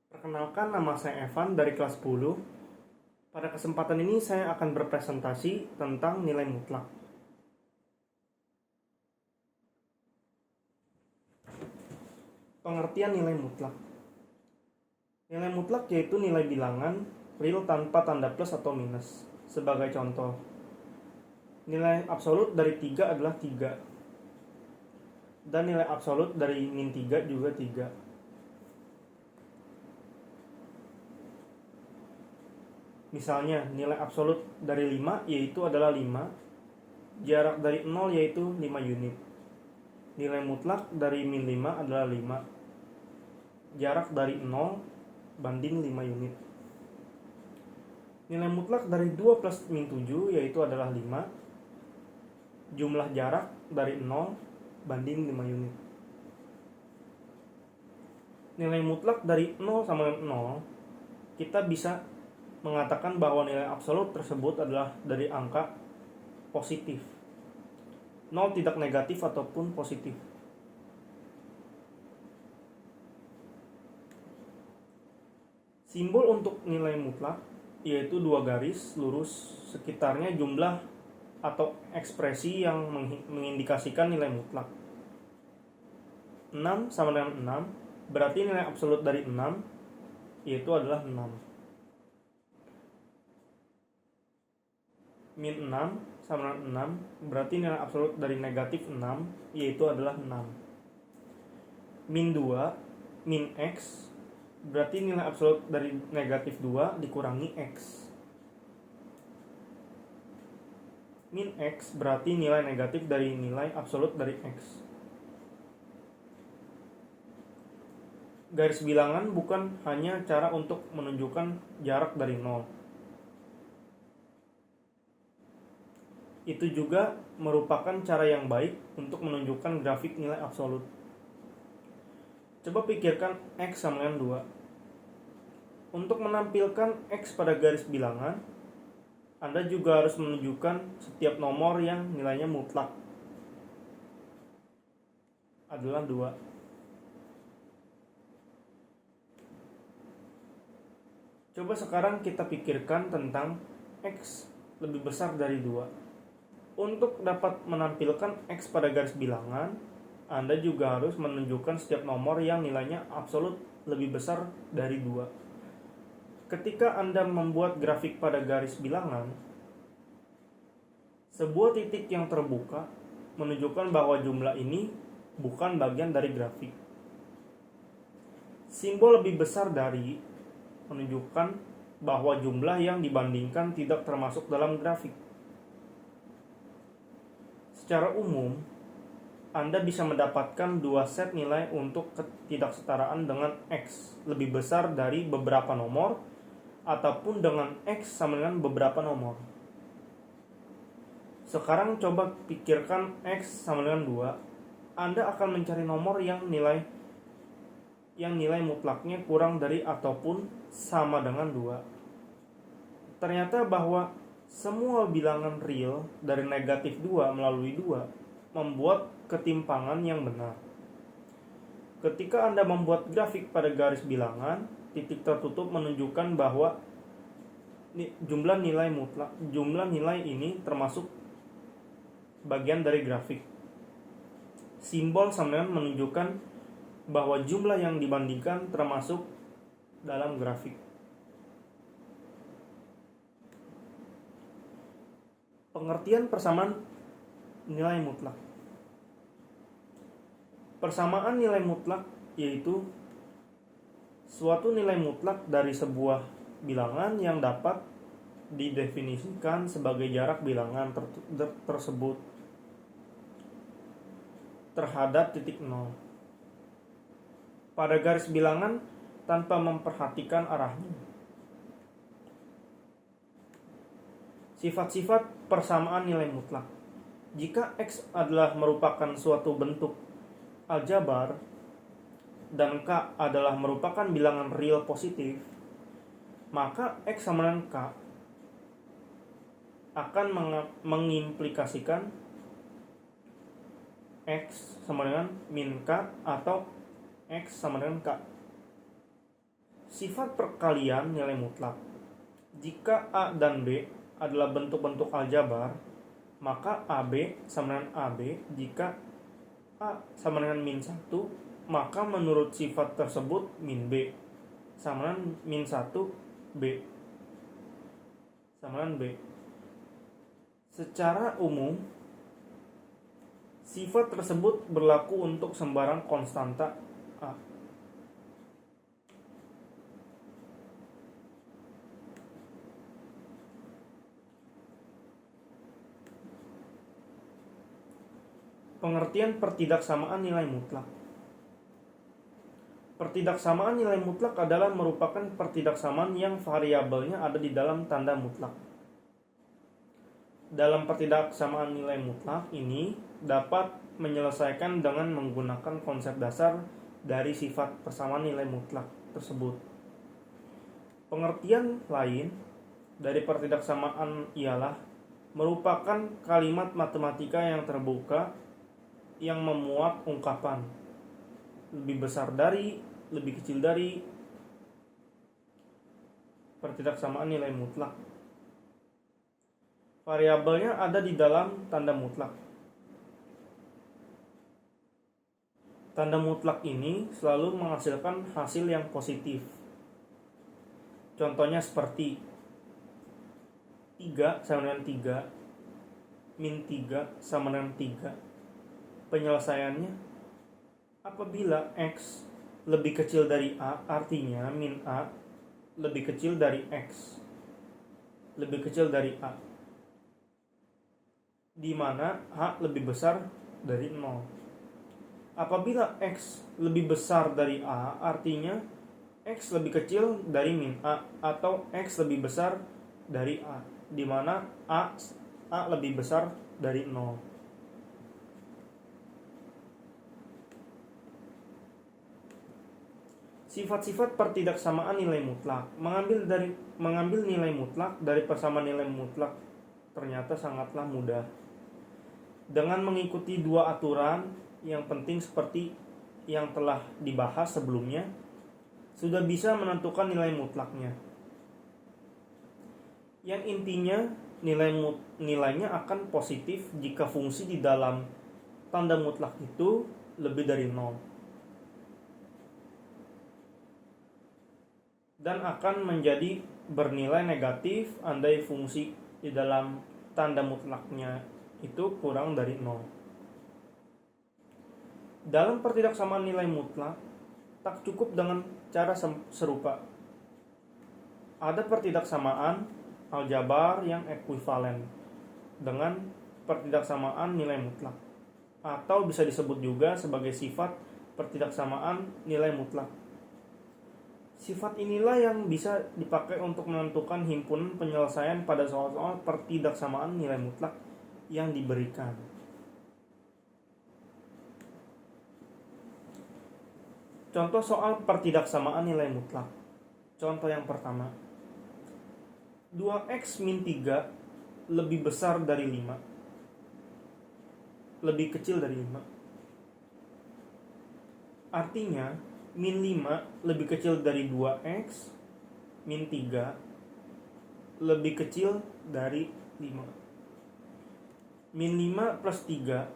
Perkenalkan, nama saya Evan dari kelas 10. Pada kesempatan ini saya akan berpresentasi tentang nilai mutlak. Pengertian nilai mutlak. Nilai mutlak yaitu nilai bilangan real tanpa tanda plus atau minus. Sebagai contoh, nilai absolut dari 3 adalah 3. Dan nilai absolut dari min 3 juga 3. Misalnya, nilai absolut dari 5 yaitu adalah 5. Jarak dari 0 yaitu 5 unit. Nilai mutlak dari min 5 adalah 5. Jarak dari 0 banding 5 unit. Nilai mutlak dari 2 plus min 7 yaitu adalah 5. Jumlah jarak dari 0 banding 5 unit. Nilai mutlak dari 0 sama 0, kita bisa mengatakan bahwa nilai absolut tersebut adalah dari angka positif. 0 tidak negatif ataupun positif. Simbol untuk nilai mutlak yaitu 2 garis lurus sekitarnya jumlah atau ekspresi yang mengindikasikan nilai mutlak. 6 sama dengan 6 berarti nilai absolut dari 6 yaitu adalah 6. Min 6 sama dengan 6 berarti nilai absolut dari negatif 6 yaitu adalah 6. Min 2 min x berarti nilai absolut dari negatif 2 dikurangi x. Min x berarti nilai negatif dari nilai absolut dari x. Garis bilangan bukan hanya cara untuk menunjukkan jarak dari 0. Itu juga merupakan cara yang baik untuk menunjukkan grafik nilai absolut. Coba pikirkan x sama dengan 2. Untuk menampilkan x pada garis bilangan, Anda juga harus menunjukkan setiap nomor yang nilainya mutlak adalah 2. Coba sekarang kita pikirkan tentang x lebih besar dari 2. Untuk dapat menampilkan x pada garis bilangan, Anda juga harus menunjukkan setiap nomor yang nilainya absolut lebih besar dari 2. Ketika Anda membuat grafik pada garis bilangan, sebuah titik yang terbuka menunjukkan bahwa jumlah ini bukan bagian dari grafik. Simbol lebih besar dari menunjukkan bahwa jumlah yang dibandingkan tidak termasuk dalam grafik. Secara umum, Anda bisa mendapatkan dua set nilai untuk ketidaksetaraan dengan x lebih besar dari beberapa nomor ataupun dengan x sama dengan beberapa nomor. Sekarang coba pikirkan x sama dengan 2. Anda akan mencari nomor yang nilai mutlaknya kurang dari ataupun sama dengan 2. Ternyata bahwa semua bilangan real dari negatif 2 melalui 2 membuat ketimpangan yang benar. Ketika Anda membuat grafik pada garis bilangan, titik tertutup menunjukkan bahwa jumlah nilai ini termasuk bagian dari grafik. Simbol sama dengan menunjukkan bahwa jumlah yang dibandingkan termasuk dalam grafik. Pengertian persamaan nilai mutlak. Persamaan nilai mutlak yaitu suatu nilai mutlak dari sebuah bilangan yang dapat didefinisikan sebagai jarak bilangan tersebut terhadap titik 0 pada garis bilangan tanpa memperhatikan arahnya. Sifat-sifat persamaan nilai mutlak. Jika x adalah merupakan suatu bentuk aljabar dan k adalah merupakan bilangan real positif, maka x sama dengan k akan mengimplikasikan x sama dengan min k atau x sama dengan k. Sifat perkalian nilai mutlak. Jika A dan B adalah bentuk-bentuk aljabar, maka AB sama dengan AB. Jika A sama dengan min 1, maka menurut sifat tersebut min B sama dengan min 1 B sama dengan B. Secara umum, sifat tersebut berlaku untuk sembarang konstanta A. Pengertian pertidaksamaan nilai mutlak. Pertidaksamaan nilai mutlak adalah merupakan pertidaksamaan yang variabelnya ada di dalam tanda mutlak. Dalam pertidaksamaan nilai mutlak ini dapat menyelesaikan dengan menggunakan konsep dasar dari sifat persamaan nilai mutlak tersebut. Pengertian lain dari pertidaksamaan ialah merupakan kalimat matematika yang terbuka yang memuat ungkapan lebih besar dari, lebih kecil dari. Pertidaksamaan nilai mutlak, variabelnya ada di dalam tanda mutlak. Tanda mutlak ini selalu menghasilkan hasil yang positif. Contohnya seperti 3 sama dengan 3, min 3 sama dengan 3. Penyelesaiannya, apabila X lebih kecil dari A, artinya min A lebih kecil dari X lebih kecil dari A, di mana A lebih besar dari 0. Apabila X lebih besar dari A, artinya X lebih kecil dari min A atau X lebih besar dari A, di mana A lebih besar dari 0. Sifat-sifat pertidaksamaan nilai mutlak. Mengambil nilai mutlak dari persamaan nilai mutlak ternyata sangatlah mudah. Dengan mengikuti dua aturan yang penting seperti yang telah dibahas sebelumnya, sudah bisa menentukan nilai mutlaknya. Yang intinya nilainya akan positif jika fungsi di dalam tanda mutlak itu lebih dari 0. Dan akan menjadi bernilai negatif andai fungsi di dalam tanda mutlaknya itu kurang dari 0. Dalam pertidaksamaan nilai mutlak, tak cukup dengan cara serupa. Ada pertidaksamaan aljabar yang ekuivalen dengan pertidaksamaan nilai mutlak, atau bisa disebut juga sebagai sifat pertidaksamaan nilai mutlak. Sifat inilah yang bisa dipakai untuk menentukan himpunan penyelesaian pada soal-soal pertidaksamaan nilai mutlak yang diberikan. Contoh soal pertidaksamaan nilai mutlak. Contoh yang pertama, 2x min 3 lebih besar dari 5, lebih kecil dari 5. Artinya min 5 lebih kecil dari 2x, min 3 lebih kecil dari 5. Min 5 plus 3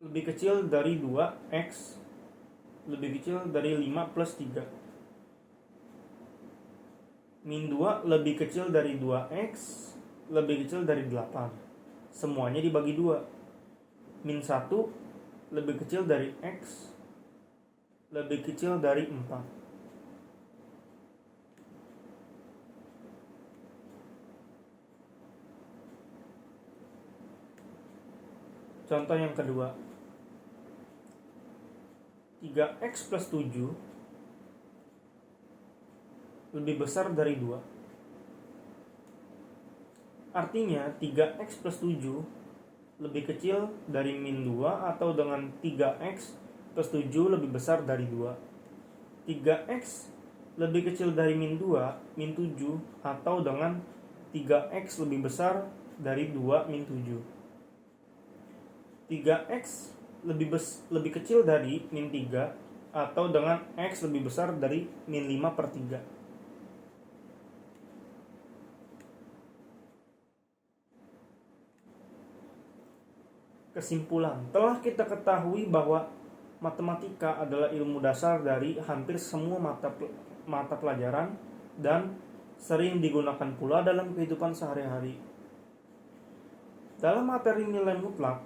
lebih kecil dari 2x, lebih kecil dari 5 plus 3. Min 2 lebih kecil dari 2x, lebih kecil dari 8. Semuanya dibagi 2. Min 1 lebih kecil dari X, lebih kecil dari 4. Contoh yang kedua, 3x plus 7 lebih besar dari 2. Artinya 3x plus 7 lebih kecil dari min 2 atau dengan 3x plus 7 lebih besar dari 2. 3x lebih kecil dari min 2, min 7 atau dengan 3x lebih besar dari 2 min 7. 3x lebih kecil dari min 3 atau dengan X lebih besar dari min 5/3. Kesimpulan, telah kita ketahui bahwa matematika adalah ilmu dasar dari hampir semua mata pelajaran dan sering digunakan pula dalam kehidupan sehari-hari. Dalam materi nilai mutlak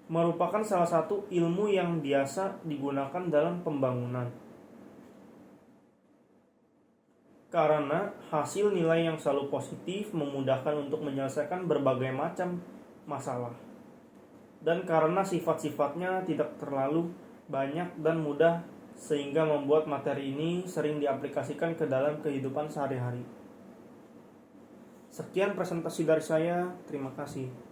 merupakan salah satu ilmu yang biasa digunakan dalam pembangunan. Karena hasil nilai yang selalu positif memudahkan untuk menyelesaikan berbagai macam masalah. Dan karena sifat-sifatnya tidak terlalu banyak dan mudah sehingga membuat materi ini sering diaplikasikan ke dalam kehidupan sehari-hari. Sekian presentasi dari saya, terima kasih.